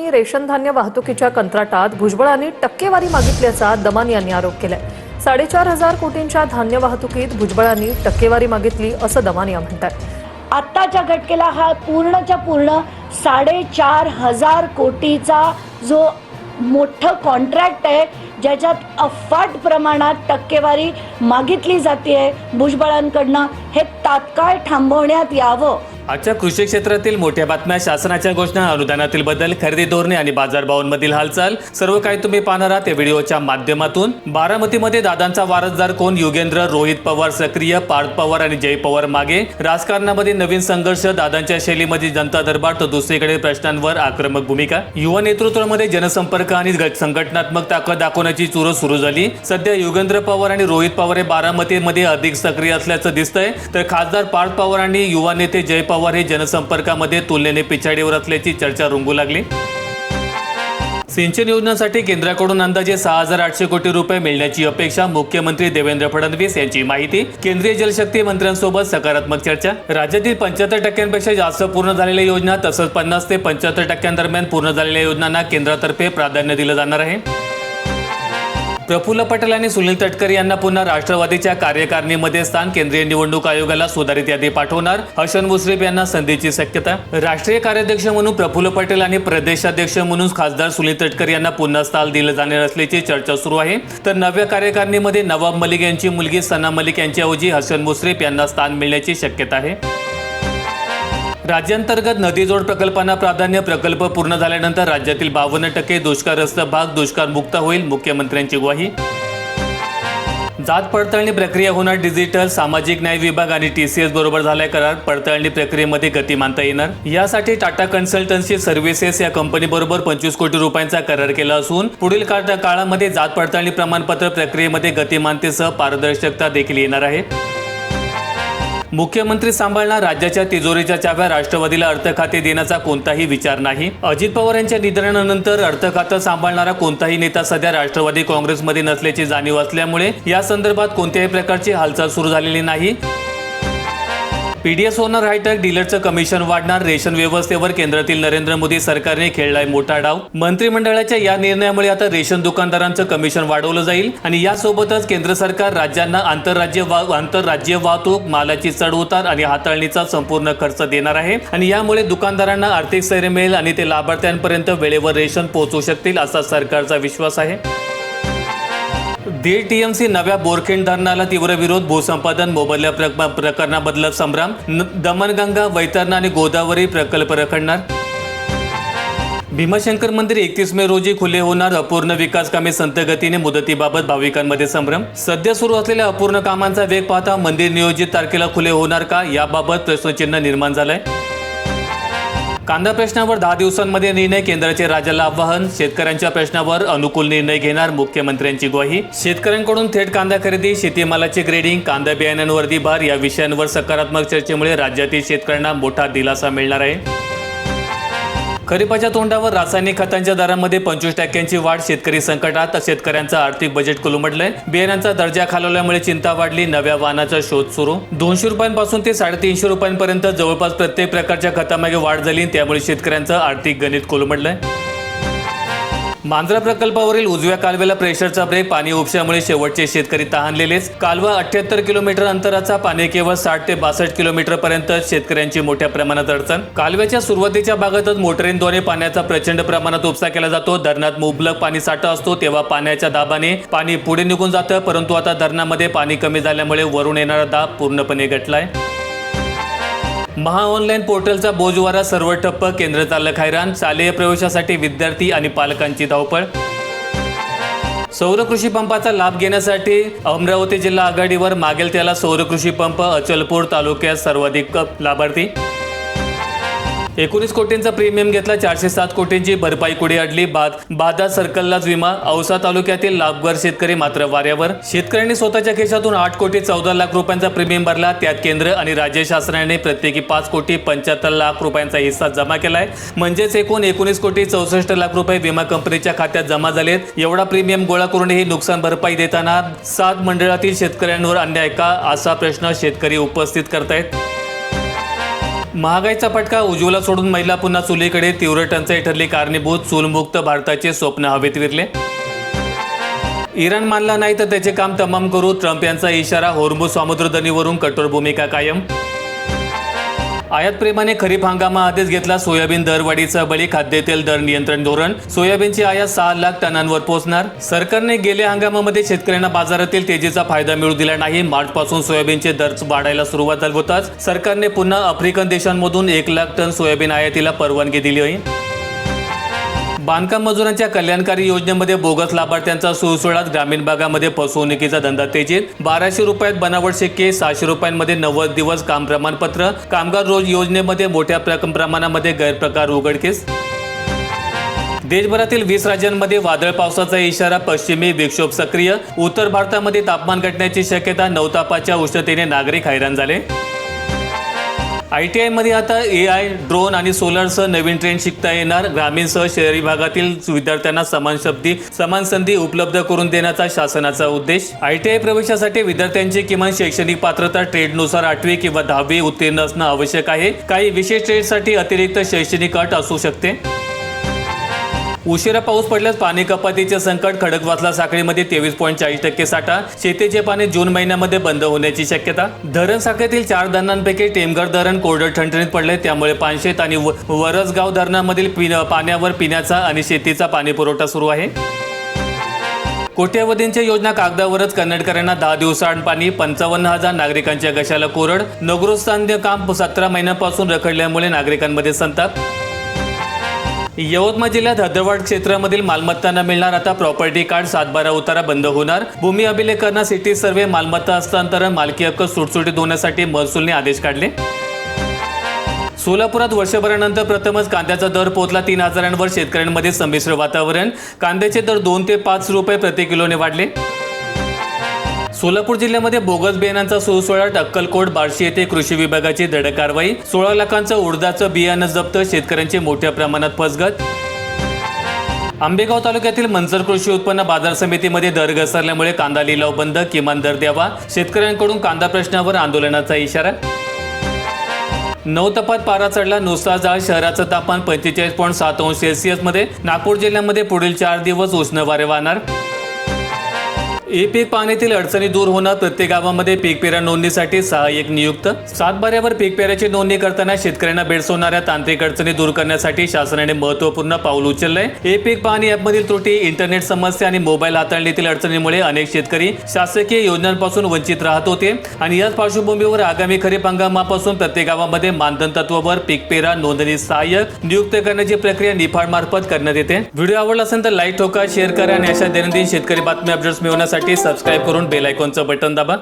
आणि रेशन धान्य वाहतुकीच्या कंत्राटात भुजबळांनी टक्केवारी मागितल्याचा दमानी यांनी आरोप केलाय। 4,500 कोटींच्या धान्य वाहतुकीत भुजबळांनी टक्केवारी मागितली असं दमानी म्हणतात। आत्ताच्या घटकेला हा पूर्णच्या पूर्ण 4,500 कोटीचा जो मोठं कॉन्ट्रॅक्ट आहे, ज्याच्यात अफाट प्रमाणात टक्केवारी मागितली जाते भुजबळांकडनं, हे तात्काळ थांबवण्यात यावं। आजच्या कृषी क्षेत्रातील मोठ्या बातम्या, शासनाच्या घोषणा, अनुदानातील बदल, खरेदी धोरणे आणि बाजारभावांमधील हालचाल सर्व काही तुम्ही पाहणार आहात या व्हिडिओच्या माध्यमातून। बारामतीमध्ये दादांचा वारसदार कोण? युगेंद्र, रोहित पवार सक्रिय, पार्थ पवार आणि जय पवार मागे। राजकारणामध्ये नवीन संघर्ष, दादांच्या शैलीमध्ये जनता दरबार, तर दुसरीकडे प्रश्नांवर आक्रमक भूमिका। युवा नेतृत्वामध्ये जनसंपर्क आणि संघटनात्मक ताकद दाखवण्याची चुरस सुरू झाली। सध्या युगेंद्र पवार आणि रोहित पवार हे बारामतीमध्ये अधिक सक्रिय असल्याचं दिसतंय, तर खासदार पार्थ पवार आणि युवा नेते जय पवार हे जनसंपर्कामध्ये तुलनेने पिछाडीवर असल्याची चर्चा रंगू लागली। सिंचन योजनांसाठी केंद्राकडून अंदाजे 6,800 कोटी रुपये मिळण्याची अपेक्षा, मुख्यमंत्री देवेंद्र फडणवीस यांची माहिती। केंद्रीय जलशक्ती मंत्र्यांसोबत सकारात्मक चर्चा। राज्यातील 75% जास्त पूर्ण झालेल्या योजना तसंच 50 ते 75% दरम्यान पूर्ण झालेल्या योजनांना केंद्रातर्फे प्राधान्य दिलं जाणार आहे। प्रफुल्ल पटेल आणि सुनील तटकरे यांना पुन्हा राष्ट्रवादीच्या कार्यकारिणीमध्ये स्थान, केंद्रीय निवडणूक आयोगाला सुधारित यादी पाठवणार, हसन मुश्रीफ यांना संधीची शक्यता। राष्ट्रीय कार्याध्यक्ष म्हणून प्रफुल्ल पटेल आणि प्रदेशाध्यक्ष म्हणून खासदार सुनील तटकरे यांना पुन्हा स्थान दिलं जाणार असल्याची चर्चा सुरू आहे। तर नव्या कार्यकारिणीमध्ये नवाब मलिक यांची मुलगी सना मलिक यांच्याऐवजी हसन मुश्रीफ यांना स्थान मिळण्याची शक्यता आहे। राज्यांतर्गत नदीजोड प्रकल्पांना प्राधान्य, प्रकल्प पूर्ण झाल्यानंतर राज्यातील 52% दुष्काळग्रस्त भाग दुष्काळमुक्त होईल, मुख्यमंत्र्यांची ग्वाही। जात पडताळणी प्रक्रिया होणार डिजिटल, सामाजिक न्याय विभाग आणि TCS बरोबर झालाय करार, पडताळणी प्रक्रियेमध्ये गती मानता येणार। यासाठी टाटा कन्सल्टन्सी सर्व्हिसेस या कंपनीबरोबर 25 कोटी रुपयांचा करार केला असून पुढील काळामध्ये जात पडताळणी प्रमाणपत्र प्रक्रियेमध्ये गतिमानतेसह पारदर्शकता देखील येणार आहे। मुख्यमंत्री सांभाळणार, राज्याच्या तिजोरीच्या चाव्या, राष्ट्रवादीला अर्थ खाते देण्याचा कोणताही विचार नाही। अजित पवार यांच्या निधनानंतर अर्थ खातं सांभाळणारा कोणताही नेता सध्या राष्ट्रवादी काँग्रेसमध्ये नसल्याची जाणीव असल्यामुळे या संदर्भात कोणत्याही प्रकारची हालचाल सुरू झालेली नाही। PDS होणार हायटेक, डीलरचं कमिशन वाढणार, रेशन व्यवस्थेवर केंद्रातील नरेंद्र मोदी सरकारने खेळलाय मोठा डाव। मंत्रिमंडळाच्या या निर्णयामुळे आता रेशन दुकानदारांचं कमिशन वाढवलं जाईल आणि यासोबतच केंद्र सरकार राज्यांना आंतरराज्य वाहतूक, मालाची चढउतार आणि हाताळणीचा संपूर्ण खर्च देणार आहे आणि यामुळे दुकानदारांना आर्थिक स्थैर्य मिळेल आणि ते लाभार्थ्यांपर्यंत वेळेवर रेशन पोहोचू शकतील असा सरकारचा विश्वास आहे। 1.5 TMC नव्या बोरखेड धरणाला तीव्र विरोध, भूसंपादन मोबदल्या प्रकरणाबद्दल संभ्रम, दमणगंगा, वैतरणा आणि गोदावरी प्रकल्प रखडणार। भीमाशंकर मंदिर 31 मे रोजी खुले होणार, अपूर्ण विकास कामे संत गतीने, मुदतीबाबत भाविकांमध्ये संभ्रम। सध्या सुरू असलेल्या अपूर्ण कामांचा वेग पाहता मंदिर नियोजित तारखेला खुले होणार का, याबाबत प्रश्नचिन्ह निर्माण झालंय। कांदा प्रश्नावर 10 दिवसांमध्ये निर्णय, केंद्राचे राज्याला आवाहन, शेतकऱ्यांच्या प्रश्नावर अनुकूल निर्णय घेणार, मुख्यमंत्र्यांची ग्वाही। शेतकऱ्यांकडून थेट कांदा खरेदी, शेतीमालाचे ग्रेडिंग, कांदा बियाण्यांवरती भार या विषयांवर सकारात्मक चर्चेमुळे राज्यातील शेतकऱ्यांना मोठा दिलासा मिळणार आहे। खरीपाच्या तोंडावर रासायनिक खतांच्या दरामध्ये 25% वाढ, शेतकरी संकटात, शेतकऱ्यांचं आर्थिक बजेट कोलमडलंय, बियाण्यांचा दर्जा खालवल्यामुळे चिंता वाढली, नव्या वाहनाचा शोध सुरू। 200 रुपयांपासून ते 350 रुपयांपर्यंत जवळपास प्रत्येक प्रकारच्या खतामागे वाढ झाली, त्यामुळे शेतकऱ्यांचं आर्थिक गणित कोलमडलंय। मांजरा प्रकल्पावरील उजव्या कालव्याला प्रेशरचा ब्रेक, पाणी उपशामुळे शेवटचे शेतकरी तहानलेलेच, कालवा 78 किलोमीटर अंतराचा, पाणी केवळ 60 ते 62 किलोमीटर पर्यंत, शेतकऱ्यांची मोठ्या प्रमाणात अडचण। कालव्याच्या सुरुवातीच्या भागातच मोटरींद्वारे पाण्याचा प्रचंड प्रमाणात उपसा केला जातो, धरणात मुबलक पाणी साठा असतो तेव्हा पाण्याच्या दाबाने पाणी पुढे निघून जातं, परंतु आता धरणामध्ये पाणी कमी झाल्यामुळे वरून येणारा दाब पूर्णपणे घटलाय। महा ऑनलाईन पोर्टलचा बोजवारा, सर्व ठप्प, केंद्र चालक हैराण, शालेय प्रवेशासाठी विद्यार्थी आणि पालकांची धावपळ। सौर कृषी पंपाचा लाभ घेण्यासाठी अमरावती जिल्हा आघाडीवर, मागेल त्याला सौर कृषी पंप, अचलपूर तालुक्यात सर्वाधिक लाभार्थी। 19 कोटींचा प्रीमियम घेतला, 407 कोटींची भरपाई कुठे अडली, बाधा सर्कललाच विमा, औसा तालुक्यातील लाभगर शेतकरी मात्र वाऱ्यावर। शेतकऱ्यांनी स्वतःच्या खिशातून 8 कोटी 14 लाख रुपयांचा प्रीमियम भरला, त्यात केंद्र आणि राज्य शासनाने प्रत्येकी 5 कोटी 75 लाख रुपयांचा हिस्सा जमा केलाय, म्हणजेच एकूण 19 कोटी 64 लाख रुपये विमा कंपनीच्या खात्यात जमा झालेत। एवढा प्रीमियम गोळा करूनही नुकसान भरपाई देताना 7 मंडळातील शेतकऱ्यांवर अन्याय का, असा प्रश्न शेतकरी उपस्थित करतायत। महागाईचा फटका उज्ज्वला सोडून महिला पुन्हा चुलीकडे, तीव्र टंचाई ठरली कारणीभूत, चूलमुक्त भारताचे स्वप्न हवेत विरले. इराण मानला नाही तर त्याचे काम तमाम करू, ट्रम्प यांचा इशारा, होर्मुझ सामुद्रधनीवरून कठोर भूमिका कायम. आयात प्रेमाने खरीप हंगामाआधीच घेतला सोयाबीन दरवाढीचा बळी, खाद्यतेल दर नियंत्रण धोरण, सोयाबीनची आयात 6 लाख टनांवर पोहोचणार. सरकारने गेल्या हंगामामध्ये शेतकऱ्यांना बाजारातील तेजीचा फायदा मिळू दिला नाही. मार्चपासून सोयाबीनचे दर वाढायला सुरुवात झाली होताच सरकारने पुन्हा आफ्रिकन देशांमधून 1 लाख टन सोयाबीन आयातीला परवानगी दिली आहे. बांधकाम मजुरांच्या कल्याणकारी योजनेमध्ये बोगस लाभार्थ्यांचा सुळसुळाट, ग्रामीण भागामध्ये फसवणुकीचा धंदा तेजीत. 1200 रुपयात बनावट शिक्के, 600 रुपयांमध्ये 90 दिवस काम प्रमाणपत्र. कामगार रोज योजनेमध्ये मोठ्या प्रमाणामध्ये गैरप्रकार उघडकीस. देशभरातील 20 राज्यांमध्ये वादळ पावसाचा इशारा, पश्चिमी विक्षोभ सक्रिय. उत्तर भारतामध्ये तापमान घटण्याची शक्यता, नवतापाच्या उष्णतेने नागरिक हैराण झाले. ITI मध्ये आता AI, ड्रोन आणि सोलरसह नवीन ट्रेंड शिकता येणार. ग्रामीणसह शहरी भागातील विद्यार्थ्यांना समान संधी उपलब्ध करून देण्याचा शासनाचा उद्देश. ITI प्रवेशासाठी विद्यार्थ्यांची किमान शैक्षणिक पात्रता ट्रेडनुसार 8वी किंवा 10वी उत्तीर्ण असणं आवश्यक आहे. काही विशेष ट्रेडसाठी अतिरिक्त शैक्षणिक अट असू शकते. उशिरा पाऊस पडल्यास पाणी कपातीचे संकट, खडकवासला साखळीमध्ये 23.40% साठा. शेतीचे पाणी जून महिन्यामध्ये बंद होण्याची शक्यता. धरण साखळीतील 4 धरणांपैकी टेमघर धरण कोरडं ठणठणीत पडले, त्यामुळे पानशेत आणि वरसगाव धरणामधील पाण्यावर पिण्याचा आणि शेतीचा पाणी पुरवठा सुरू आहे. कोट्यावधींच्या योजना कागदावरच, कन्नडकरांना 10 दिवसाआड पाणी, 55,000 नागरिकांच्या घशाला कोरड. नगरोत्थान काम 17 महिन्यांपासून रखडल्यामुळे नागरिकांमध्ये संताप. यवतमाळ जिल्ह्यात हदरवाड क्षेत्रामधील मालमत्तांना मिळणार आता प्रॉपर्टी कार्ड, 7/12 उतारा बंद होणार. भूमी अभिलेखांना सिटी सर्व्हे, मालमत्ता हस्तांतरण, मालकी हक्क सुटसुटीत होण्यासाठी महसूलने आदेश काढले. सोलापुरात वर्षभरानंतर प्रथमच कांद्याचा दर पोहोचला 3,000वर, शेतकऱ्यांमध्ये संमिश्र वातावरण. कांद्याचे दर 2 ते 5 रुपये प्रति किलोने वाढले. सोलापूर जिल्ह्यामध्ये बोगस बियाणांचा सुळसुळाट, अक्कलकोट, बार्शी येथे कृषी विभागाची धडक कारवाई. 16 लाखांचं उडदाचं बियाणं जप्त, शेतकऱ्यांची मोठ्या प्रमाणात फसगत. आंबेगाव तालुक्यातील मंचर कृषी उत्पन्न बाजार समितीमध्ये दर घसरल्यामुळे कांदा लिलाव बंद, किमान दर द्यावा. शेतकऱ्यांकडून कांदा प्रश्नावर आंदोलनाचा इशारा. नवतपात पारा चढला, नुसता जाळ. शहराचं तापमान 45.7 अंश सेल्सिअसमध्ये. नागपूर जिल्ह्यामध्ये पुढील 4 दिवस उष्ण वारे वाहणार. पीक पाहणीतील अडचणी दूर होणार, प्रत्येक गावामध्ये पीक पेरा नोंदणीसाठी सहाय्यक नियुक्त. 7/12वर पीक पेराची नोंदणी करताना शेतकऱ्यांना भेडसावणाऱ्या तांत्रिक अडचणी दूर करण्यासाठी शासनाने महत्त्वपूर्ण पाऊल उचललंय. पीक पाहणी ॲपमधील त्रुटी, इंटरनेट समस्या आणि मोबाईल हाताळणीतील अडचणीमुळे अनेक शेतकरी शासकीय योजनांपासून वंचित राहत होते आणि याच पार्श्वभूमीवर आगामी खरीप हंगामापासून प्रत्येक गावामध्ये मानधन तत्वावर पीक पेरा नोंदणी सहाय्यक नियुक्त करण्याची प्रक्रिया निफाड मार्फत करण्यात येते. व्हिडिओ आवडला असेल तर लाईक ठोका, शेअर करा आणि अशा दैनंदिन शेतकरी बातम्या अपडेट्स मिळवण्यासाठी सबस्क्राईब करून बेल आयकॉनचं बटन दाबा.